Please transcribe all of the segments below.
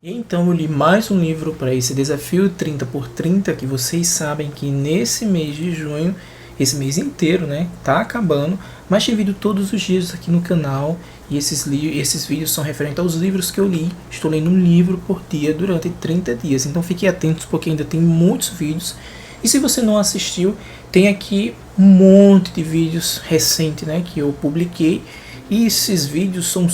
Então eu li mais um livro para esse desafio 30 por 30, que vocês sabem que nesse mês de junho, esse mês inteiro, né, tá acabando, mas tem vídeo todos os dias aqui no canal e esses vídeos são referentes aos livros que eu li. Estou lendo um livro por dia durante 30 dias, então fiquem atentos porque ainda tem muitos vídeos. E se você não assistiu, tem aqui um monte de vídeos recentes, né, que eu publiquei. E esses vídeos são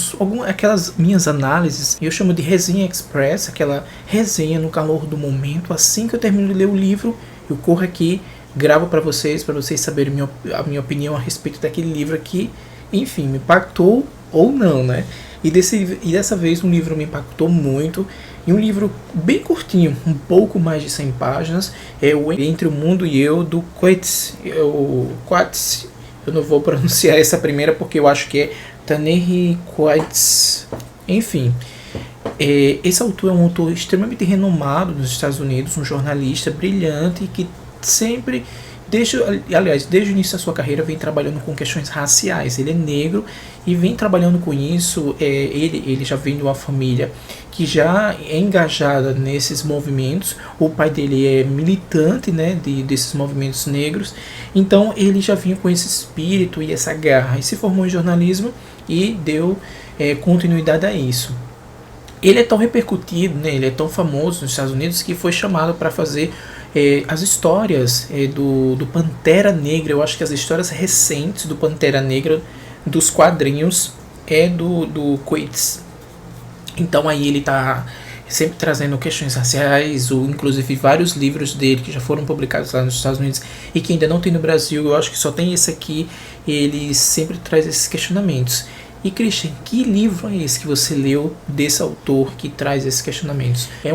aquelas minhas análises, eu chamo de resenha express, aquela resenha no calor do momento. Assim que eu termino de ler o livro, eu corro aqui, gravo para vocês saberem a minha opinião a respeito daquele livro aqui. Enfim, me impactou ou não, né? E dessa vez um livro me impactou muito. E um livro bem curtinho, um pouco mais de 100 páginas, é o Entre o Mundo e Eu, do Coetzee. Eu não vou pronunciar essa primeira porque eu acho que é Ta-Nehisi Coates. Enfim, esse autor é um autor extremamente renomado nos Estados Unidos, um jornalista brilhante que sempre, desde o início da sua carreira, vem trabalhando com questões raciais. Ele é negro e vem trabalhando com isso. Ele já vem de uma família que já é engajada nesses movimentos. O pai dele é militante, né, desses movimentos negros. Então ele já vinha com esse espírito e essa garra. E se formou em jornalismo e deu continuidade a isso. Ele é tão repercutido, né, ele é tão famoso nos Estados Unidos que foi chamado para fazer as histórias do Pantera Negra. Eu acho que as histórias recentes do Pantera Negra, dos quadrinhos, é do Coates. Então aí ele está sempre trazendo questões raciais, ou inclusive vários livros dele que já foram publicados lá nos Estados Unidos e que ainda não tem no Brasil. Eu acho que só tem esse aqui. Ele sempre traz esses questionamentos. E Christian, que livro é esse que você leu desse autor que traz esses questionamentos? É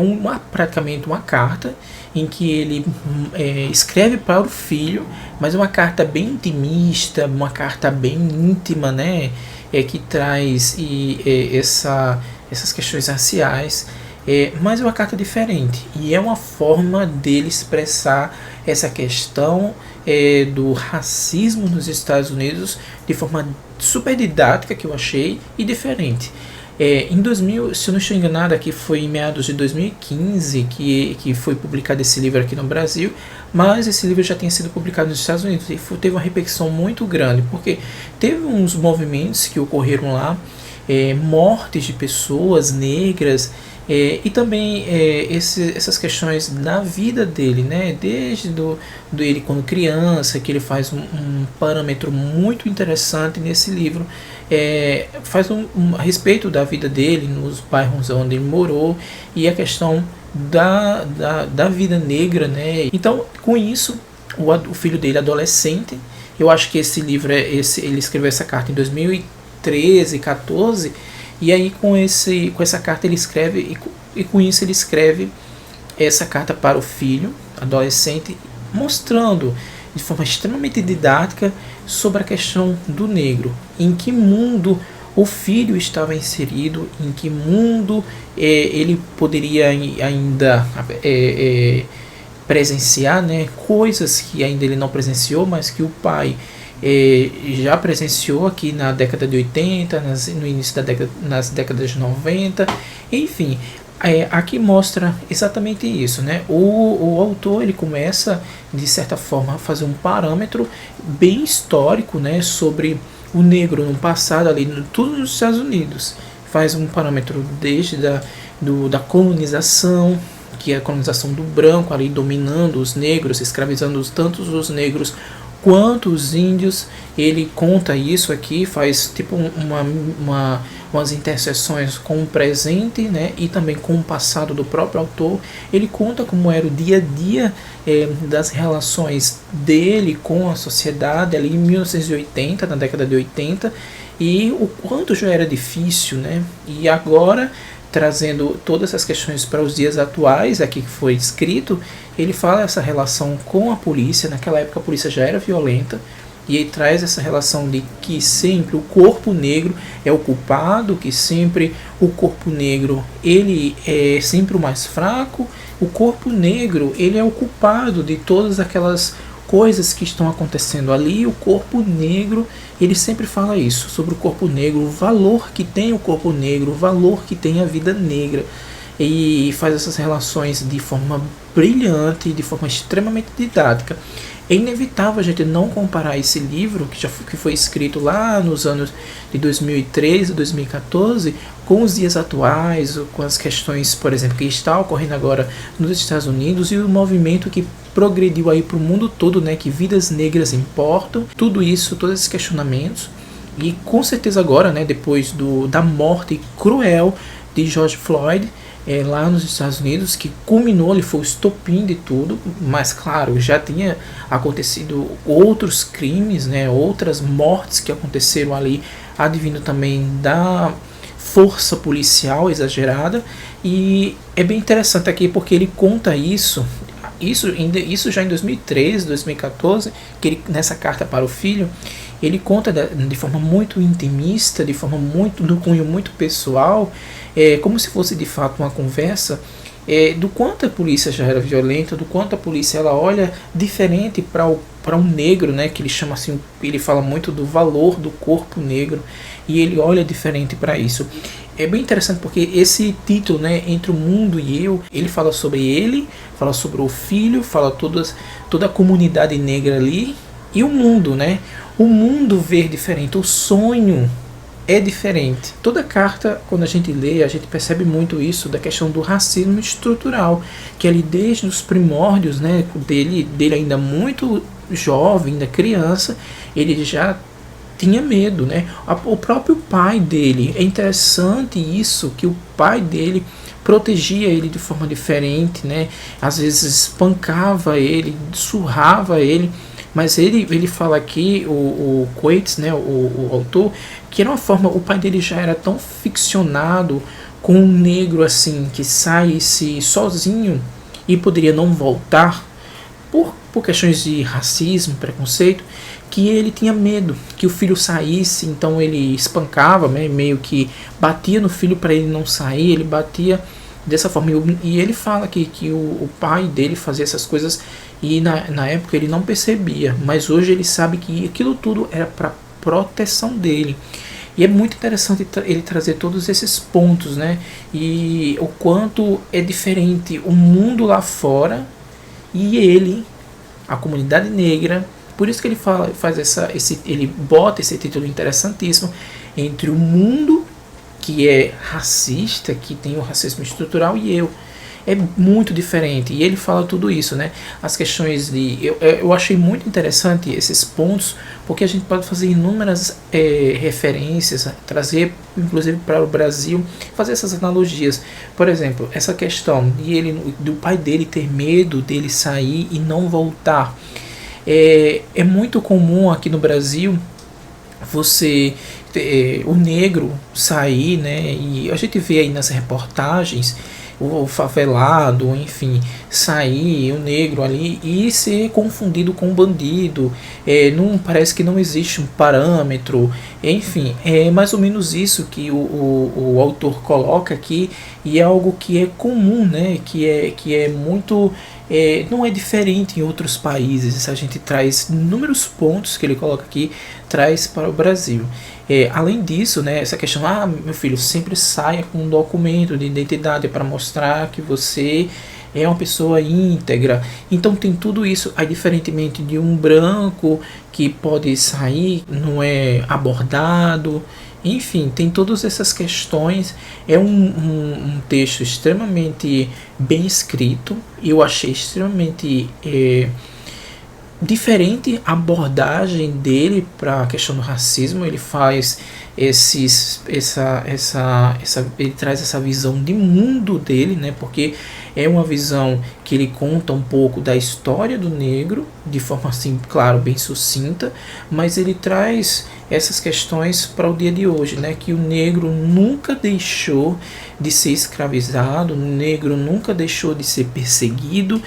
praticamente uma carta em que ele escreve para o filho, mas é uma carta bem intimista, uma carta bem íntima, né? Que traz essas questões raciais, mas é uma carta diferente e é uma forma dele expressar essa questão do racismo nos Estados Unidos de forma super didática, que eu achei, e diferente. Em 2000, se eu não estou enganado, aqui foi em meados de 2015 que foi publicado esse livro aqui no Brasil, mas esse livro já tinha sido publicado nos Estados Unidos e teve uma repercussão muito grande, porque teve uns movimentos que ocorreram lá, mortes de pessoas negras, e também essas questões da vida dele, né? Desde ele quando criança, que ele faz um parâmetro muito interessante nesse livro, faz a respeito da vida dele nos bairros onde ele morou e a questão da vida negra, né? Então, com isso, o filho dele, adolescente, eu acho que esse livro, ele escreveu essa carta em 2013, 14, e aí com essa carta ele escreve, e com isso ele escreve essa carta para o filho, adolescente, mostrando de forma extremamente didática sobre a questão do negro, em que mundo o filho estava inserido, em que mundo ele poderia ainda presenciar, né, coisas que ainda ele não presenciou, mas que o pai já presenciou aqui na década de 80, no início nas décadas de 90, enfim. Aqui mostra exatamente isso, né? O autor, ele começa de certa forma a fazer um parâmetro bem histórico, né, sobre o negro no passado, ali tudo nos Estados Unidos. Faz um parâmetro desde da colonização, que é a colonização do branco ali dominando os negros, escravizando tanto os negros quanto os índios. Ele conta isso aqui, faz tipo umas interseções com o presente, né, e também com o passado do próprio autor. Ele conta como era o dia a dia das relações dele com a sociedade ali em 1980, na década de 80, e o quanto já era difícil, né? E agora, trazendo todas essas questões para os dias atuais, aqui que foi escrito, ele fala essa relação com a polícia. Naquela época a polícia já era violenta, e ele traz essa relação de que sempre o corpo negro é o culpado, que sempre o corpo negro ele é sempre o mais fraco, o corpo negro ele é o culpado de todas aquelas coisas que estão acontecendo ali. O corpo negro, ele sempre fala isso, sobre o corpo negro, o valor que tem o corpo negro, o valor que tem a vida negra. e faz essas relações de forma brilhante, de forma extremamente didática. É inevitável a gente não comparar esse livro, que foi escrito lá nos anos de 2013, 2014, com os dias atuais, com as questões, por exemplo, que está ocorrendo agora nos Estados Unidos e o movimento que progrediu aí para o mundo todo, né, que vidas negras importam, tudo isso, todos esses questionamentos. E com certeza agora, né, depois da morte cruel de George Floyd, lá nos Estados Unidos, que culminou, ele foi o estopim de tudo, mas claro, já tinha acontecido outros crimes, né, outras mortes que aconteceram ali, advindo também da força policial exagerada. E é bem interessante aqui porque ele conta isso já em 2013, 2014, que ele, nessa carta para o filho, ele conta de forma muito intimista, de forma muito do cunho muito pessoal, como se fosse de fato uma conversa, do quanto a polícia já era violenta, do quanto a polícia ela olha diferente para um negro, né, que ele chama assim, ele fala muito do valor do corpo negro e ele olha diferente para isso. É bem interessante porque esse título, né, Entre o Mundo e Eu, ele fala sobre ele, fala sobre o filho, fala toda a comunidade negra ali e o mundo, né? O mundo ver diferente, o sonho é diferente. Toda carta, quando a gente lê, a gente percebe muito isso da questão do racismo estrutural, que ali desde os primórdios, né, dele ainda muito jovem, ainda criança, ele já tinha medo, né? O próprio pai dele, é interessante isso, que o pai dele protegia ele de forma diferente, né? Às vezes espancava ele, surrava ele, mas ele fala aqui, o Coates, né, o autor, que era uma forma, o pai dele já era tão ficcionado com um negro assim, que saísse sozinho e poderia não voltar, por questões de racismo, preconceito, que ele tinha medo que o filho saísse, então ele espancava, né, meio que batia no filho para ele não sair, ele batia dessa forma. E ele fala que o pai dele fazia essas coisas e na época ele não percebia, mas hoje ele sabe que aquilo tudo era para proteção dele. E é muito interessante ele trazer todos esses pontos, né? E o quanto é diferente o mundo lá fora e ele, a comunidade negra. Por isso que ele ele bota esse título interessantíssimo, Entre o Mundo, que é racista, que tem o racismo estrutural, e eu. É muito diferente. E ele fala tudo isso, né? As questões de... Eu achei muito interessante esses pontos, porque a gente pode fazer inúmeras referências, trazer inclusive para o Brasil, fazer essas analogias. Por exemplo, essa questão do pai dele ter medo dele sair e não voltar. É muito comum aqui no Brasil o negro sair, né? E a gente vê aí nas reportagens o favelado, enfim, sair, o negro ali e ser confundido com um bandido. Parece que não existe um parâmetro, enfim, é mais ou menos isso que o autor coloca aqui, e é algo que é comum, né? Que é muito... não é diferente em outros países. A gente traz inúmeros pontos que ele coloca aqui, traz para o Brasil. Além disso, né, essa questão, meu filho, sempre saia com um documento de identidade para mostrar que você é uma pessoa íntegra. Então tem tudo isso, aí diferentemente de um branco que pode sair, não é abordado. Enfim, tem todas essas questões. É um texto extremamente bem escrito. Eu achei extremamente diferente a abordagem dele para a questão do racismo. Ele faz ele traz essa visão de mundo dele, né? Porque é uma visão que ele conta um pouco da história do negro de forma assim, claro, bem sucinta, mas ele traz essas questões para o dia de hoje, né? Que o negro nunca deixou de ser escravizado, o negro nunca deixou de ser perseguido.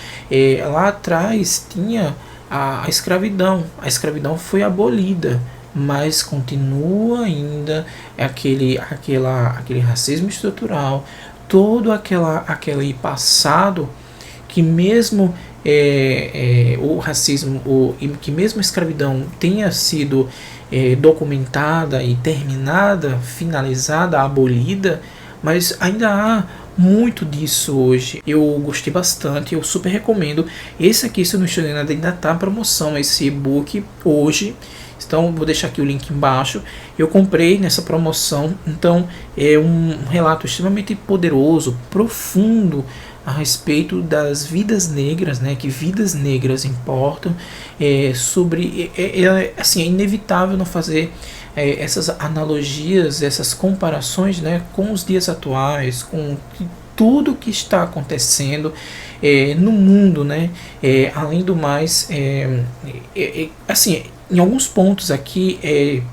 Lá atrás tinha a escravidão. A escravidão foi abolida, mas continua ainda aquele racismo estrutural, todo aquele passado que mesmo o racismo, que mesmo a escravidão tenha sido documentada e terminada, finalizada, abolida, mas ainda há muito disso hoje. Eu gostei bastante, eu super recomendo. Esse aqui, se eu não estou enganado, ainda tá em promoção, esse e-book hoje. Então vou deixar aqui o link embaixo. Eu comprei nessa promoção. Então é um relato extremamente poderoso, profundo a respeito das vidas negras, né? Que vidas negras importam. Assim, é inevitável não fazer essas analogias, essas comparações, né, com os dias atuais, com tudo que está acontecendo no mundo, né? Além do mais, assim, em alguns pontos aqui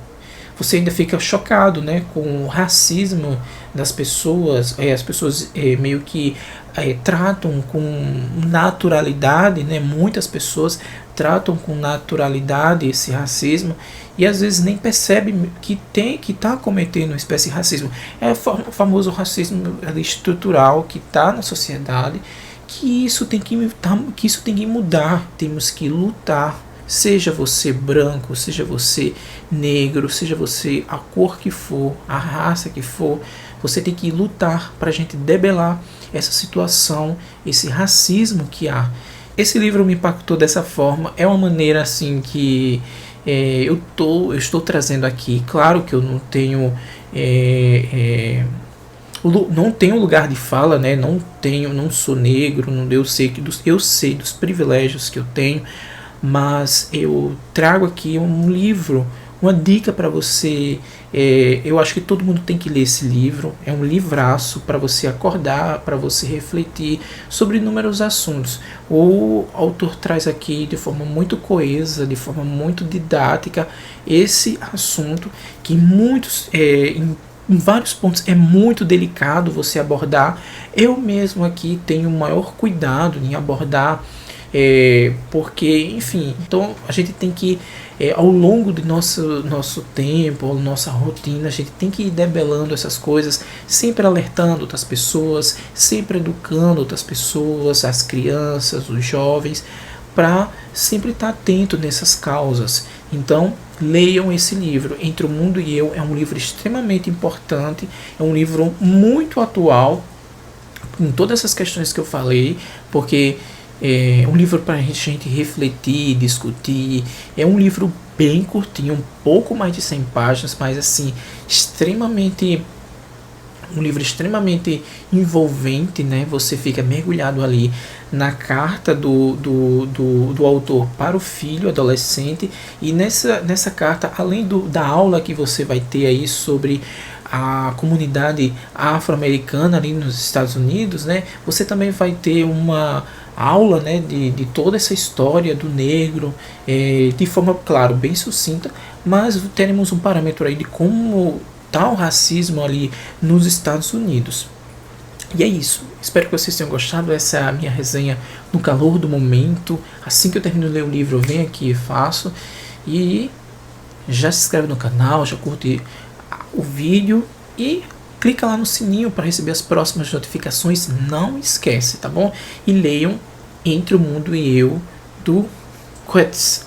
você ainda fica chocado, né, com o racismo das pessoas. As pessoas meio que tratam com naturalidade, né? Muitas pessoas tratam com naturalidade esse racismo e às vezes nem percebe que está cometendo uma espécie de racismo. É o famoso racismo estrutural que está na sociedade, que isso tem que mudar. Temos que lutar. Seja você branco, seja você negro, seja você a cor que for, a raça que for, você tem que lutar para a gente debelar essa situação, esse racismo que há. Esse livro me impactou dessa forma. É uma maneira assim que eu estou trazendo aqui. Claro que eu não tenho lugar de fala, né? Não sou negro, eu sei dos privilégios que eu tenho, mas eu trago aqui um livro, uma dica para você. Eu acho que todo mundo tem que ler esse livro. É um livraço para você acordar, para você refletir sobre inúmeros assuntos. O autor traz aqui de forma muito coesa, de forma muito didática, esse assunto que em vários pontos é muito delicado você abordar. Eu mesmo aqui tenho o maior cuidado em abordar, porque, enfim, então a gente tem que, ao longo do nosso tempo, nossa rotina, a gente tem que ir debelando essas coisas, sempre alertando outras pessoas, sempre educando outras pessoas, as crianças, os jovens, para sempre estar atento nessas causas. Então, leiam esse livro, Entre o Mundo e Eu. É um livro extremamente importante, é um livro muito atual em todas essas questões que eu falei, porque é um livro para a gente refletir, discutir. É um livro bem curtinho, um pouco mais de 100 páginas, mas assim, um livro extremamente envolvente, né? Você fica mergulhado ali na carta do autor para o filho adolescente, e nessa carta, além da aula que você vai ter aí sobre a comunidade afro-americana ali nos Estados Unidos, né? Você também vai ter uma aula, né, de toda essa história do negro, de forma, claro, bem sucinta, mas teremos um parâmetro aí de como está o racismo ali nos Estados Unidos. E é isso. Espero que vocês tenham gostado. Essa é a minha resenha no calor do momento. Assim que eu termino de ler o livro, eu venho aqui e faço. E já se inscreve no canal, já curte o vídeo e clica lá no sininho para receber as próximas notificações. Não esquece, tá bom? E leiam Entre o Mundo e Eu, do Coates.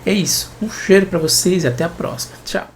É isso. Um cheiro para vocês e até a próxima. Tchau.